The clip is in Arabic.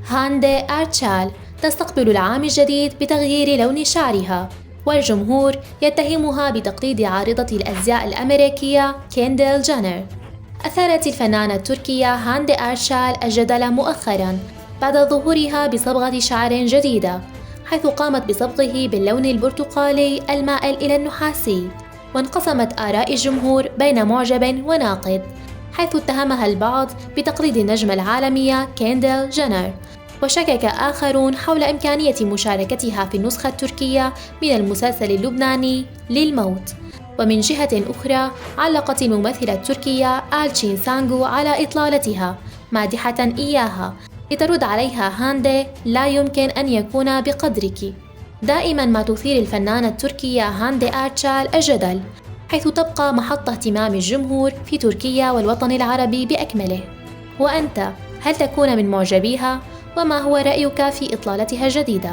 هاندي أرتشال تستقبل العام الجديد بتغيير لون شعرها، والجمهور يتهمها بتقليد عارضة الأزياء الأمريكية كيندل جينر. أثارت الفنانة التركية هاندي أرتشال الجدل مؤخراً بعد ظهورها بصبغة شعر جديدة، حيث قامت بصبغه باللون البرتقالي المائل إلى النحاسي. وانقسمت آراء الجمهور بين معجب وناقد، حيث اتهمها البعض بتقليد النجمة العالمية كيندل جينر، وشكك آخرون حول إمكانية مشاركتها في النسخة التركية من المسلسل اللبناني للموت. ومن جهة أخرى علقت الممثلة التركية آلتشين سانغو على إطلالتها، مادحة إياها، لترد عليها هاندي: لا يمكن أن يكون بقدرك. دائما ما تثير الفنانة التركية هاندي أرتشال الجدل، حيث تبقى محط اهتمام الجمهور في تركيا والوطن العربي بأكمله. وأنت، هل تكون من معجبيها؟ وما هو رأيك في إطلالتها الجديدة؟